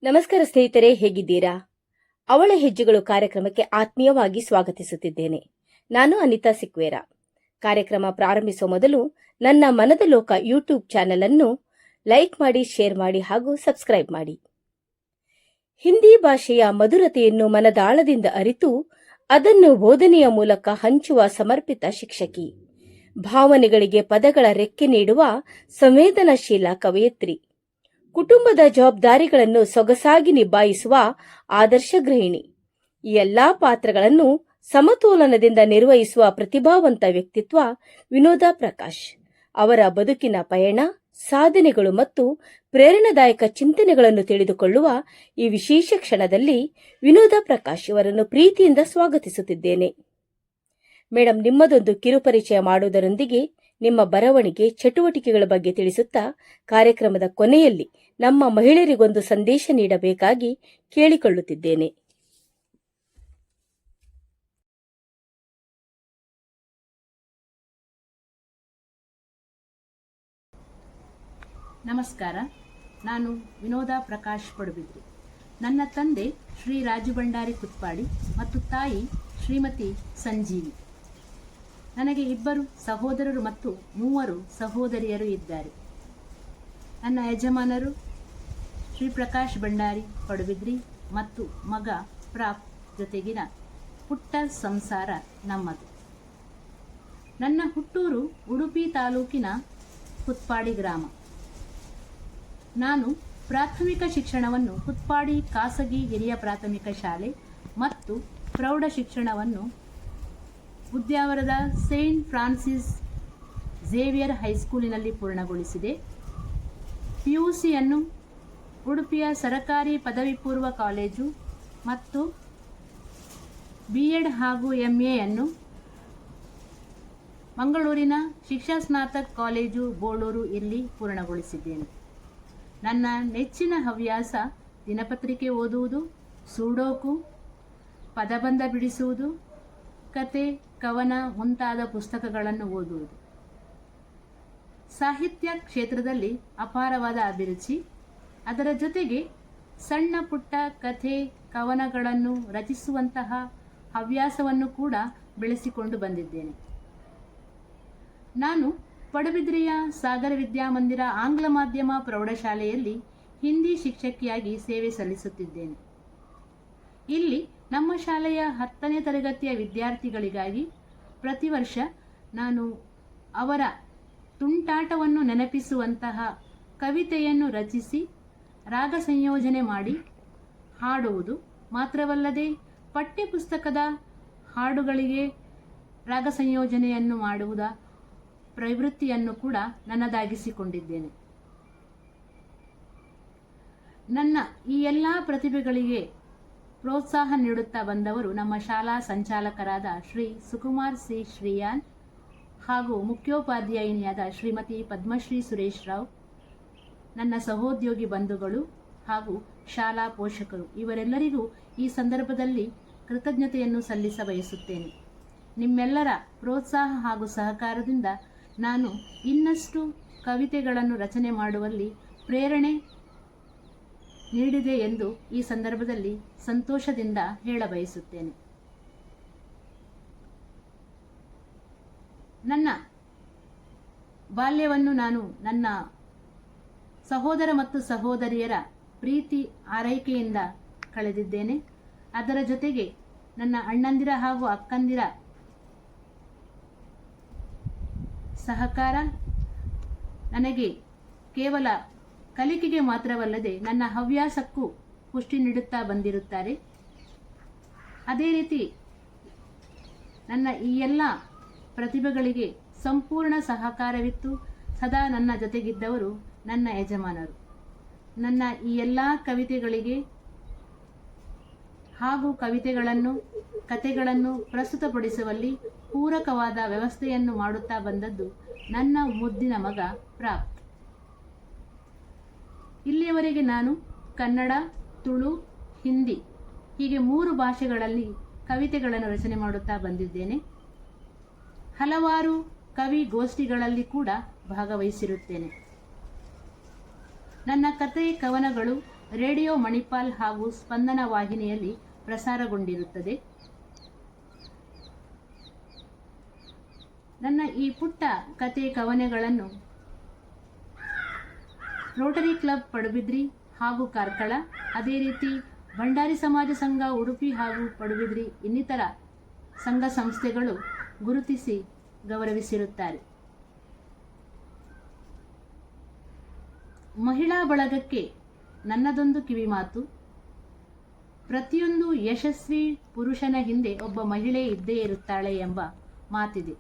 ನಮಸ್ಕಾರ ಸ್ನೇಹಿತರೆ, ಹೇಗಿದ್ದೀರಾ? ಅವಳ ಹೆಜ್ಜೆಗಳು ಕಾರ್ಯಕ್ರಮಕ್ಕೆ ಆತ್ಮೀಯವಾಗಿ ಸ್ವಾಗತಿಸುತ್ತಿದ್ದೇನೆ. ನಾನು ಅನಿತಾ ಸಿಕ್ವೇರಾ. ಕಾರ್ಯಕ್ರಮ ಪ್ರಾರಂಭಿಸುವ ಮೊದಲು ನನ್ನ ಮನದ ಲೋಕ ಯೂಟ್ಯೂಬ್ ಚಾನೆಲ್ ಅನ್ನು ಲೈಕ್ ಮಾಡಿ, ಶೇರ್ ಮಾಡಿ ಹಾಗೂ ಸಬ್ಸ್ಕ್ರೈಬ್ ಮಾಡಿ. ಹಿಂದಿ ಭಾಷೆಯ ಮಧುರತೆಯನ್ನು ಮನದಾಳದಿಂದ ಅರಿತು ಅದನ್ನು ಬೋಧನೆಯ ಮೂಲಕ ಹಂಚುವ ಸಮರ್ಪಿತ ಶಿಕ್ಷಕಿ, ಭಾವನೆಗಳಿಗೆ ಪದಗಳ ರೆಕ್ಕೆ ನೀಡುವ ಸಂವೇದನಾಶೀಲ ಕವಯತ್ರಿ, ಕುಟುಂಬದ ಜವಾಬ್ದಾರಿಗಳನ್ನು ಸೊಗಸಾಗಿ ನಿಭಾಯಿಸುವ ಆದರ್ಶ ಗೃಹಿಣಿ. ಈ ಎಲ್ಲಾ ಪಾತ್ರಗಳನ್ನು ಸಮತೋಲನದಿಂದ ನಿರ್ವಹಿಸುವ ಪ್ರತಿಭಾವಂತ ವ್ಯಕ್ತಿತ್ವ ವಿನೋದ ಪ್ರಕಾಶ್. ಅವರ ಬದುಕಿನ ಪಯಣ, ಸಾಧನೆಗಳು ಮತ್ತು ಪ್ರೇರಣಾದಾಯಕ ಚಿಂತನೆಗಳನ್ನು ತಿಳಿದುಕೊಳ್ಳುವ ಈ ವಿಶೇಷ ಕ್ಷಣದಲ್ಲಿ ವಿನೋದ ಪ್ರಕಾಶ್ ಅವರನ್ನು ಪ್ರೀತಿಯಿಂದ ಸ್ವಾಗತಿಸುತ್ತಿದ್ದೇನೆ. ಮೇಡಮ್, ನಿಮ್ಮದೊಂದು ಕಿರುಪರಿಚಯ ಮಾಡುವುದರೊಂದಿಗೆ ನಿಮ್ಮ ಬರವಣಿಗೆ ಚಟುವಟಿಕೆಗಳ ಬಗ್ಗೆ ತಿಳಿಸುತ್ತಾ ಕಾರ್ಯಕ್ರಮದ ಕೊನೆಯಲ್ಲಿ ನಮ್ಮ ಮಹಿಳೆಯರಿಗೊಂದು ಸಂದೇಶ ನೀಡಬೇಕಾಗಿ ಕೇಳಿಕೊಳ್ಳುತ್ತಿದ್ದೇನೆ. ನಮಸ್ಕಾರ. ನಾನು ವಿನೋದ ಪ್ರಕಾಶ್ ಪಡುಬಿದ್ರಿ. ನನ್ನ ತಂದೆ ಶ್ರೀ ರಾಜು ಭಂಡಾರಿ ಕುತ್ಪಾಡಿ ಮತ್ತು ತಾಯಿ ಶ್ರೀಮತಿ ಸಂಜೀವಿ. ನನಗೆ 2 ಸಹೋದರರು ಮತ್ತು 3 ಸಹೋದರಿಯರು ಇದ್ದಾರೆ. ನನ್ನ ಯಜಮಾನರು ಶ್ರೀ ಪ್ರಕಾಶ್ ಭಂಡಾರಿ ಪಡುಬಿದ್ರಿ ಮತ್ತು ಮಗ ಪ್ರಾಪ್ ಜೊತೆಗಿನ ಪುಟ್ಟ ಸಂಸಾರ ನಮ್ಮದು. ನನ್ನ ಹುಟ್ಟೂರು ಉಡುಪಿ ತಾಲೂಕಿನ ಕುತ್ಪಾಡಿ ಗ್ರಾಮ. ನಾನು ಪ್ರಾಥಮಿಕ ಶಿಕ್ಷಣವನ್ನು ಕುತ್ಪಾಡಿ ಖಾಸಗಿ ಹಿರಿಯ ಪ್ರಾಥಮಿಕ ಶಾಲೆ ಮತ್ತು ಪ್ರೌಢ ಶಿಕ್ಷಣವನ್ನು ಉದ್ಯಾವರದ ಸೇಂಟ್ ಫ್ರಾನ್ಸಿಸ್ ಝೇವಿಯರ್ ಹೈಸ್ಕೂಲಿನಲ್ಲಿ ಪೂರ್ಣಗೊಳಿಸಿದೆ. PUCಯನ್ನು ಉಡುಪಿಯ ಸರಕಾರಿ ಪದವಿ ಪೂರ್ವ ಕಾಲೇಜು ಮತ್ತು B.Ed ಹಾಗೂ MAಯನ್ನು ಮಂಗಳೂರಿನ ಶಿಕ್ಷಾ ಸ್ನಾತಕ್ ಕಾಲೇಜು ಬೋಳೂರು ಇಲ್ಲಿ ಪೂರ್ಣಗೊಳಿಸಿದ್ದೇನೆ. ನನ್ನ ನೆಚ್ಚಿನ ಹವ್ಯಾಸ ದಿನಪತ್ರಿಕೆ ಓದುವುದು, ಸೂಡೋಕು, ಪದಬಂಧ ಬಿಡಿಸುವುದು, ಕತೆ, ಕವನ ಮುಂತಾದ ಪುಸ್ತಕಗಳನ್ನು ಓದುವುದು. ಸಾಹಿತ್ಯ ಕ್ಷೇತ್ರದಲ್ಲಿ ಅಪಾರವಾದ ಅಭಿರುಚಿ. ಅದರ ಜೊತೆಗೆ ಸಣ್ಣ ಪುಟ್ಟ ಕಥೆ, ಕವನಗಳನ್ನು ರಚಿಸುವಂತಹ ಹವ್ಯಾಸವನ್ನು ಕೂಡ ಬೆಳೆಸಿಕೊಂಡು ಬಂದಿದ್ದೇನೆ. ನಾನು ಪಡುಬಿದ್ರಿಯ ಸಾಗರ ವಿದ್ಯಾಮಂದಿರ ಆಂಗ್ಲ ಮಾಧ್ಯಮ ಪ್ರೌಢಶಾಲೆಯಲ್ಲಿ ಹಿಂದಿ ಶಿಕ್ಷಕಿಯಾಗಿ ಸೇವೆ ಸಲ್ಲಿಸುತ್ತಿದ್ದೇನೆ. ಇಲ್ಲಿ ನಮ್ಮ ಶಾಲೆಯ 10ನೇ ತರಗತಿಯ ವಿದ್ಯಾರ್ಥಿಗಳಿಗಾಗಿ ಪ್ರತಿ ವರ್ಷ ನಾನು ಅವರ ತುಂಟಾಟವನ್ನು ನೆನಪಿಸುವಂತಹ ಕವಿತೆಯನ್ನು ರಚಿಸಿ ರಾಗ ಸಂಯೋಜನೆ ಮಾಡಿ ಹಾಡುವುದು ಮಾತ್ರವಲ್ಲದೆ ಪಠ್ಯಪುಸ್ತಕದ ಹಾಡುಗಳಿಗೆ ರಾಗ ಸಂಯೋಜನೆಯನ್ನು ಮಾಡುವುದ ಪ್ರವೃತ್ತಿಯನ್ನು ಕೂಡ ನನ್ನದಾಗಿಸಿಕೊಂಡಿದ್ದೇನೆ. ನನ್ನ ಈ ಎಲ್ಲ ಪ್ರತಿಭೆಗಳಿಗೆ ಪ್ರೋತ್ಸಾಹ ನೀಡುತ್ತಾ ಬಂದವರು ನಮ್ಮ ಶಾಲಾ ಸಂಚಾಲಕರಾದ ಶ್ರೀ ಸುಕುಮಾರ್ ಸಿ ಶ್ರೀಯಾನ್ ಹಾಗೂ ಮುಖ್ಯೋಪಾಧ್ಯಾಯಿನಿಯಾದ ಶ್ರೀಮತಿ ಪದ್ಮಶ್ರೀ ಸುರೇಶ್ ರಾವ್, ನನ್ನ ಸಹೋದ್ಯೋಗಿ ಬಂಧುಗಳು ಹಾಗೂ ಶಾಲಾ ಪೋಷಕರು, ಇವರೆಲ್ಲರಿಗೂ ಈ ಸಂದರ್ಭದಲ್ಲಿ ಕೃತಜ್ಞತೆಯನ್ನು ಸಲ್ಲಿಸ ಬಯಸುತ್ತೇನೆ. ನಿಮ್ಮೆಲ್ಲರ ಪ್ರೋತ್ಸಾಹ ಹಾಗೂ ಸಹಕಾರದಿಂದ ನಾನು ಇನ್ನಷ್ಟು ಕವಿತೆಗಳನ್ನು ರಚನೆ ಮಾಡುವಲ್ಲಿ ಪ್ರೇರಣೆ ನೀಡಿದೆ ಎಂದು ಈ ಸಂದರ್ಭದಲ್ಲಿ ಸಂತೋಷದಿಂದ ಹೇಳಬಯಸುತ್ತೇನೆ. ನನ್ನ ಬಾಲ್ಯವನ್ನು ನಾನು ನನ್ನ ಸಹೋದರ ಮತ್ತು ಸಹೋದರಿಯರ ಪ್ರೀತಿ ಆರೈಕೆಯಿಂದ ಕಳೆದಿದ್ದೇನೆ. ಅದರ ಜೊತೆಗೆ ನನ್ನ ಅಣ್ಣಂದಿರ ಹಾಗೂ ಅಕ್ಕಂದಿರ ಸಹಕಾರ ನನಗೆ ಕೇವಲ ಕಲಿಕೆಗೆ ಮಾತ್ರವಲ್ಲದೆ ನನ್ನ ಹವ್ಯಾಸಕ್ಕೂ ಪುಷ್ಟಿ ನೀಡುತ್ತಾ ಬಂದಿರುತ್ತಾರೆ. ಅದೇ ರೀತಿ ನನ್ನ ಈ ಎಲ್ಲ ಪ್ರತಿಭೆಗಳಿಗೆ ಸಂಪೂರ್ಣ ಸಹಕಾರವಿತ್ತು ಸದಾ ನನ್ನ ಜೊತೆಗಿದ್ದವರು ನನ್ನ ಯಜಮಾನರು. ನನ್ನ ಈ ಎಲ್ಲ ಕವಿತೆಗಳಿಗೆ ಹಾಗೂ ಕತೆಗಳನ್ನು ಪ್ರಸ್ತುತಪಡಿಸುವಲ್ಲಿ ಪೂರಕವಾದ ವ್ಯವಸ್ಥೆಯನ್ನು ಮಾಡುತ್ತಾ ಬಂದದ್ದು ನನ್ನ ಮುದ್ದಿನ ಮಗ ಪ್ರಾಪ್. ಇಲ್ಲಿಯವರೆಗೆ ನಾನು ಕನ್ನಡ, ತುಳು, ಹಿಂದಿ ಹೀಗೆ 3 ಭಾಷೆಗಳಲ್ಲಿ ಕವಿತೆಗಳನ್ನು ರಚನೆ ಮಾಡುತ್ತಾ ಬಂದಿದ್ದೇನೆ. ಹಲವಾರು ಕವಿ ಗೋಷ್ಠಿಗಳಲ್ಲಿ ಕೂಡ ಭಾಗವಹಿಸಿರುತ್ತೇನೆ. ನನ್ನ ಕತೆ, ಕವನಗಳು ರೇಡಿಯೋ ಮಣಿಪಾಲ್ ಹಾಗೂ ಸ್ಪಂದನ ವಾಹಿನಿಯಲ್ಲಿ ಪ್ರಸಾರಗೊಂಡಿರುತ್ತದೆ. ನನ್ನ ಈ ಪುಟ್ಟ ಕತೆ ಕವನಗಳನ್ನು ರೋಟರಿ ಕ್ಲಬ್ ಪಡುಬಿದ್ರಿ ಹಾಗೂ ಕಾರ್ಕಳ, ಅದೇ ರೀತಿ ಭಂಡಾರಿ ಸಮಾಜ ಸಂಘ ಉಡುಪಿ ಹಾಗೂ ಪಡುಬಿದ್ರಿ ಇನ್ನಿತರ ಸಂಘ ಸಂಸ್ಥೆಗಳು ಗುರುತಿಸಿ ಗೌರವಿಸಿರುತ್ತಾರೆ. ಮಹಿಳಾ ಬಳಗಕ್ಕೆ ನನ್ನದೊಂದು ಕಿವಿಮಾತು. ಪ್ರತಿಯೊಂದು ಯಶಸ್ವಿ ಪುರುಷನ ಹಿಂದೆ ಒಬ್ಬ ಮಹಿಳೆ ಇದ್ದೇ ಇರುತ್ತಾಳೆ ಎಂಬ ಮಾತಿದೆ.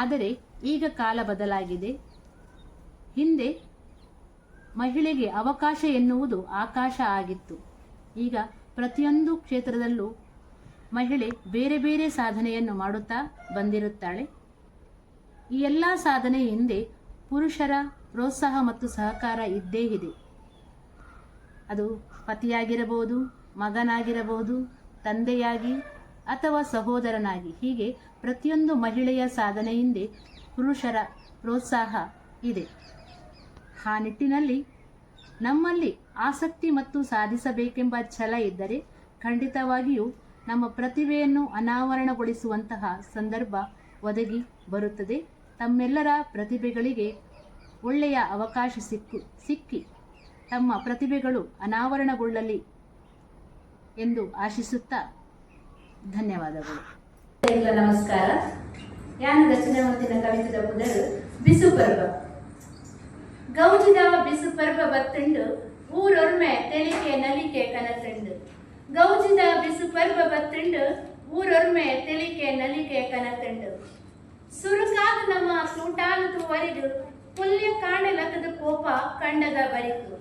ಆದರೆ ಈಗ ಕಾಲ ಬದಲಾಗಿದೆ. ಹಿಂದೆ ಮಹಿಳೆಗೆ ಅವಕಾಶ ಎನ್ನುವುದು ಆಕಾಶ ಆಗಿತ್ತು. ಈಗ ಪ್ರತಿಯೊಂದು ಕ್ಷೇತ್ರದಲ್ಲೂ ಮಹಿಳೆ ಬೇರೆ ಬೇರೆ ಸಾಧನೆಯನ್ನು ಮಾಡುತ್ತಾ ಬಂದಿರುತ್ತಾಳೆ. ಈ ಎಲ್ಲ ಸಾಧನೆ ಹಿಂದೆ ಪುರುಷರ ಪ್ರೋತ್ಸಾಹ ಮತ್ತು ಸಹಕಾರ ಇದ್ದೇ ಇದೆ. ಅದು ಪತಿಯಾಗಿರಬಹುದು, ಮಗನಾಗಿರಬಹುದು, ತಂದೆಯಾಗಿ ಅಥವಾ ಸಹೋದರನಾಗಿ, ಹೀಗೆ ಪ್ರತಿಯೊಂದು ಮಹಿಳೆಯ ಸಾಧನೆ ಹಿಂದೆ ಪುರುಷರ ಪ್ರೋತ್ಸಾಹ ಇದೆ. ಆ ನಿಟ್ಟಿನಲ್ಲಿ ನಮ್ಮಲ್ಲಿ ಆಸಕ್ತಿ ಮತ್ತು ಸಾಧಿಸಬೇಕೆಂಬ ಛಲ ಇದ್ದರೆ ಖಂಡಿತವಾಗಿಯೂ ನಮ್ಮ ಪ್ರತಿಭೆಯನ್ನು ಅನಾವರಣಗೊಳಿಸುವಂತಹ ಸಂದರ್ಭ ಒದಗಿ ಬರುತ್ತದೆ. ತಮ್ಮೆಲ್ಲರ ಪ್ರತಿಭೆಗಳಿಗೆ ಒಳ್ಳೆಯ ಅವಕಾಶ ಸಿಕ್ಕಿ ತಮ್ಮ ಪ್ರತಿಭೆಗಳು ಅನಾವರಣಗೊಳ್ಳಲಿ ಎಂದು ಆಶಿಸುತ್ತಾ ಧನ್ಯವಾದಗಳು. ನಮಸ್ಕಾರ. ಯಾನ ರಚನೆ ಹೊತ್ತಿನ ಕವಿತದ ಪುದರು ಬಿಸು ಪರ್ವ. ಗೌಜಿದ ಬಿಸು ಪರ್ವ ಬತ್ತುಂಡು ಊರೊರ್ಮೆ ತೆಲಿಕೆ ನಲಿಕೆ ಕನತುಂಡು. ಗೌಜಿದ ಬಿಸು ಪರ್ವ ಬತ್ತುಂಡು ಊರೊರ್ಮೆ ತೆಲಿಕೆ ನಲಿಕೆ ಕನತುಂಡು. ಸುರುಕಾದ ನಮ್ಮ ಸೂಟಾಲದು ವರಿದು ಪುಲ್ಯ ಕಾಣಲಕದ ಕೋಪ ಕಂಡದ ಬರಿತು.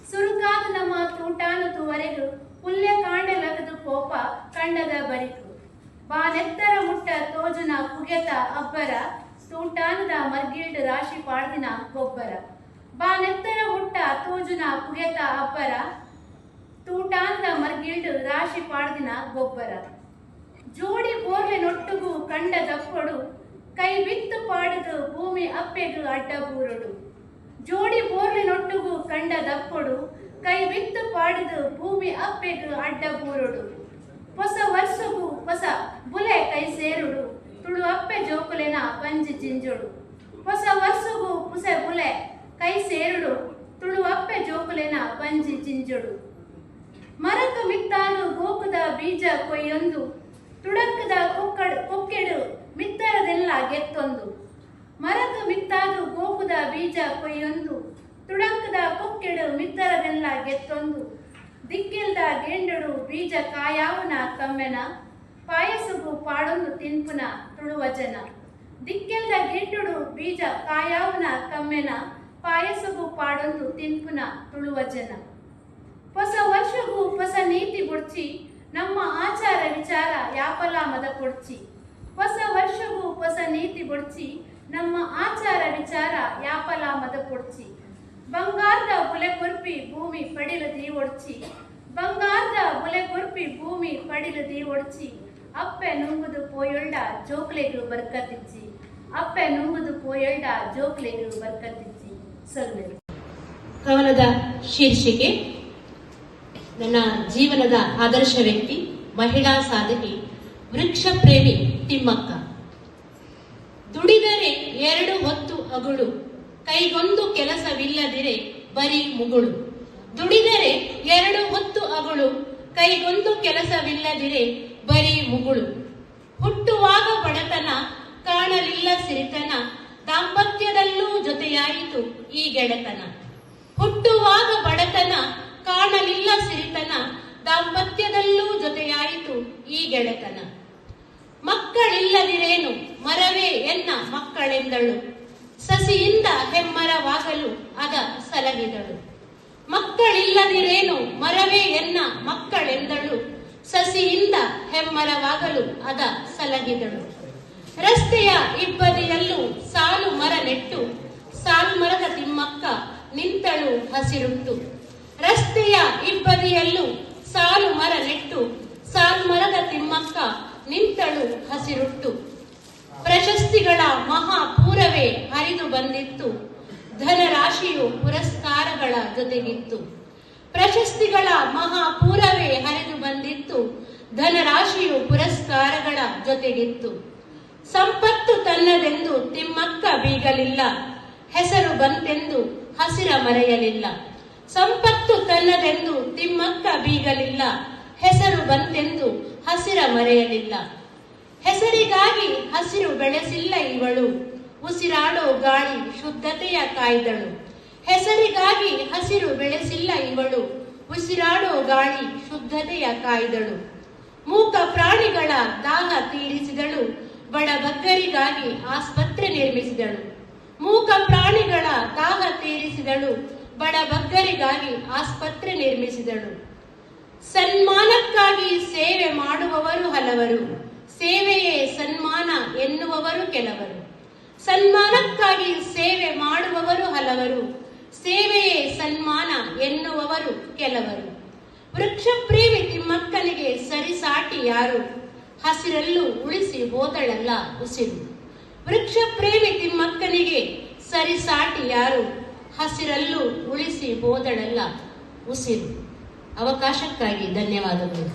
ಸುರುಕಾದ ನಮ್ಮ ತೂಟಾನದು ವರೆಗೂ ಪುಲ್ಯ ಕಾಂಡಲಕದ ಕೋಪ ಕಂಡದ ಬರಿತು. ಬಾನೆತ್ತರ ಮುಟ್ಟ ತೋಜುನ ಕುಗೆತ ಅಬ್ಬರ ತೂಟಾನದ ಮರ್ಗಿಲ್ಡ್ ರಾಶಿ ಪಾಡ್ದಿನ ಗೊಬ್ಬರ. ಬಾನೆತ್ತರ ಮುಟ್ಟ ತೋಜುನ ಕುಗೆತ ಅಬ್ಬರ ತೂಟಾನದ ಮರ್ಗಿಲ್ಡ್ ರಾಶಿ ಪಾಡ್ದಿನ ಗೊಬ್ಬರ. ಜೋಡಿ ಬೋರ್ಲೆ ನೊಟ್ಟುಗು ಕಂಡ ದಪ್ಪೊಡು ಕೈ ಬಿತ್ತು ಪಾಡದು ಭೂಮಿ ಅಪ್ಪೆಗು ಅಡ್ಡಬೂರಡು. ಜೋಡಿ ಬೋರ್ಲೆ ನೊಟ್ಟುಗು ಕಂಡ ದಪ್ಪೊಡು ಕೈ ಬಿತ್ತು ಪಾಡದು ಭೂಮಿ ಅಪ್ಪೆಗು ಅಡ್ಡಬೂರಡು. ಹೊಸ ವರ್ಷಗೂ ಹೊಸ ಬುಲೆ ಕೈ ಸೇರುಡು ತುಳು ಅಪ್ಪೆ ಜೋಕುಲೆನ ಪಂಜಿ ಜಿಂಜೊಡು. ಹೊಸ ವರ್ಷಗೂ ಹೊಸ ಬುಲೆ ಕೈ ಸೇರುಡು ತುಳು ಅಪ್ಪೆ ಜೋಕುಲೆನ ಪಂಜಿ ಜಿಂಜೊಡು. ಮರಕ ಮಿತ್ತಾಲು ಗೋಕುದ ಬೀಜ ಕೊಯ್ಯೊಂದು ತುಡಕ್ಕದ ಕೊಕ್ಕೆಡು ಮಿತ್ತರದೆಲ್ಲ ಗೆತ್ತೊಂದು. ಮರಕ ಮಿತ್ತಾದು ಗೋಕುದ ಬೀಜ ಕೊಯ್ಯೊಂದು ತುಡಕ್ಕದ ಕೊಕ್ಕೆಡು ಮಿತ್ತರದೆಲ್ಲ ಗೆತ್ತೊಂದು. ದಿಕ್ಕೆಲ್ದ ಗೆಂಡಡು ಬೀಜ ಕಾಯಾವನ ಕಮ್ಮೆನ ಪಾಯಸಗು ಪಾಡೊಂದು ತಿನ್ಪುನ ತುಳುವ ಜನ. ದಿಕ್ಕೆಲ್ದ ಗೆಂಡಡು ಬೀಜ ಕಾಯಾವನ ಕಮ್ಮೆನ ಪಾಯಸಗು ಪಾಡೊಂದು ತಿನ್ಪುನ ತುಳುವ ಜನ. ಹೊಸ ವರ್ಷಗೂ ಹೊಸ ನೀತಿ ಬುಡ್ಚಿ ನಮ್ಮ ಆಚಾರ ವಿಚಾರ ಯಾಪಲ ಮದ ಕೊಡ್ಚಿ. ಹೊಸ ವರ್ಷಗೂ ಹೊಸ ನೀತಿ ಬುಡ್ಚಿ ನಮ್ಮ ಆಚಾರ ವಿಚಾರ ಯಾಪಲ ಮದ ಕೊಡ್ಚಿ. ಬಂಗಾರದ ಬುಲೆ ಕೊರ್ಪಿ ಭೂಮಿ ಪಡಿಲು ದಿ ಒಡ್ಚಿ. ಬಂಗಾರದ ಬುಲೆ ಕೊರ್ಪಿ ಭೂಮಿ ಪಡಿಲು ದಿ ಒಡ್ಚಿ. ಅಪ್ಪೆ ನುಂಗುದು ಪೋಯೊಳ್ಳ ಜೋಕ್ಲೆಗು ಬರ್ಕತ್ತಿಚ್ಚಿ. ಅಪ್ಪೆ ನುಂಗುದು ಪೋಯೊಳ್ಳ ಜೋಕ್ಲೆಗು ಬರ್ಕತ್ತಿಚ್ಚಿ. ಸಲ್ಮೆರು. ಕವನದ ಶೀರ್ಷಿಕೆ ನನ್ನ ಜೀವನದ ಆದರ್ಶ ವ್ಯಕ್ತಿ, ಮಹಿಳಾ ಸಾಧಕಿ, ವೃಕ್ಷ ಪ್ರೇಮಿ ತಿಮ್ಮಕ್ಕ. ದುಡಿದರೆ 2 ಹೊತ್ತು ಅಗುಳು, ಕೈಗೊಂದು ಕೆಲಸವಿಲ್ಲದಿರೆ ಬರೀ ಮುಗುಳು. ದುಡಿದರೆ 2 ಹೊತ್ತು ಅಗುಳು, ಕೈಗೊಂದು ಕೆಲಸವಿಲ್ಲದಿರೆ ಬರೀ ಮುಗುಳು. ಹುಟ್ಟುವಾಗ ಬಡತನ, ಕಾಣಲಿಲ್ಲ ಸಿರಿತನ, ದಾಂಪತ್ಯದಲ್ಲೂ ಜೊತೆಯಾಯಿತು ಈ ಗೆಳೆತನ. ಹುಟ್ಟುವಾಗ ಬಡತನ, ಕಾಣಲಿಲ್ಲ ಸಿರಿತನ, ದಾಂಪತ್ಯದಲ್ಲೂ ಜೊತೆಯಾಯಿತು ಈ ಗೆಳೆತನ. ಮಕ್ಕಳಿಲ್ಲದಿರೇನು ಮರವೇ ಎನ್ನ ಮಕ್ಕಳೆಂದಳು, ಸಸಿಯಿಂದ ಹೆಮ್ಮರವಾಗಲು ಅದ ಸಲಹಿದಳು. ಮಕ್ಕಳಿಲ್ಲದಿರೇನು ಮರವೇ ಎನ್ನ ಮಕ್ಕಳೆಂದಳು, ಸಸಿಯಿಂದ ಹೆಮ್ಮರವಾಗಲು ಅದ ಸಲಹಿದಳು. ರಸ್ತೆಯ ಇಬ್ಬದಿಯಲ್ಲೂ ಸಾಲು ಮರ ನೆಟ್ಟು, ಸಾಲ್ಮರದ ತಿಮ್ಮಕ್ಕ ನಿಂತಳು ಹಸಿರುಟ್ಟು. ರಸ್ತೆಯ ಇಬ್ಬದಿಯಲ್ಲೂ ಸಾಲು ಮರ ನೆಟ್ಟು, ಸಾಲ್ಮರದ ತಿಮ್ಮಕ್ಕ ನಿಂತಳು ಹಸಿರುಟ್ಟು. ಪ್ರಶಸ್ತಿಗಳ ಮಹಾಪೂರವೇ ಹರಿದು ಬಂದಿತ್ತು, ಧನರಾಶಿಯು ಪುರಸ್ಕಾರಗಳ ಜೊತೆಗಿತ್ತು. ಪ್ರಶಸ್ತಿಗಳ ಮಹಾಪೂರವೇ ಹರಿದು ಬಂದಿತ್ತು, ಧನರಾಶಿಯು ಪುರಸ್ಕಾರಗಳ ಜೊತೆಗಿತ್ತು. ಸಂಪತ್ತು ತನ್ನದೆಂದು ತಿಮ್ಮಕ್ಕ ಬೀಗಲಿಲ್ಲ, ಹೆಸರು ಬಂತೆಂದು ಹಸಿರ ಮರೆಯಲಿಲ್ಲ. ಸಂಪತ್ತು ತನ್ನದೆಂದು ತಿಮ್ಮಕ್ಕ ಬೀಗಲಿಲ್ಲ, ಹೆಸರು ಬಂತೆಂದು ಹಸಿರ ಮರೆಯಲಿಲ್ಲ. ಹೆಸರಿಗಾಗಿ ಹಸಿರು ಬೆಳೆಸಿಲ್ಲ ಇವಳು, ಉಸಿರಾಡೋ ಗಾಳಿ ಶುದ್ಧತೆಯ ಕಾಯ್ದಳು. ಹೆಸರಿಗಾಗಿ ಹಸಿರು ಬೆಳೆಸಿಲ್ಲ ಇವಳು, ಉಸಿರಾಡೋ ಗಾಳಿ ಶುದ್ಧತೆಯ ಕಾಯ್ದಳು. ಮೂಕ ಪ್ರಾಣಿಗಳ ದಾಹ ತೀರಿಸಿದಳು, ಬಡಬಗ್ಗರಿಗಾಗಿ ಆಸ್ಪತ್ರೆ ನಿರ್ಮಿಸಿದಳು. ಮೂಕ ಪ್ರಾಣಿಗಳ ದಾಹ ತೀರಿಸಿದಳು, ಬಡಬಗ್ಗರಿಗಾಗಿ ಆಸ್ಪತ್ರೆ ನಿರ್ಮಿಸಿದಳು. ಸನ್ಮಾನಕ್ಕಾಗಿ ಸೇವೆ ಮಾಡುವವರು ಹಲವರು, ಸೇವೆಯೇ ಸನ್ಮಾನ ಎನ್ನುವವರು ಕೆಲವರು. ಸನ್ಮಾನಕ್ಕಾಗಿ ಸೇವೆ ಮಾಡುವವರು ಹಲವರು, ಸೇವೆಯೇ ಸನ್ಮಾನ ಎನ್ನುವವರು ಕೆಲವರು. ವೃಕ್ಷ ಪ್ರೇಮಿ ತಿಮ್ಮಕ್ಕನಿಗೆ ಸರಿಸಾಟಿ ಯಾರು, ಹಸಿರಲ್ಲೂ ಉಳಿಸಿ ಹೋದಳಲ್ಲ ಉಸಿರು. ವೃಕ್ಷ ಪ್ರೇಮಿ ತಿಮ್ಮಕ್ಕನಿಗೆ ಸರಿಸಾಟಿ ಯಾರು, ಹಸಿರಲ್ಲೂ ಉಳಿಸಿ ಹೋದಳಲ್ಲ ಉಸಿರು. ಅವಕಾಶಕ್ಕಾಗಿ ಧನ್ಯವಾದಗಳು.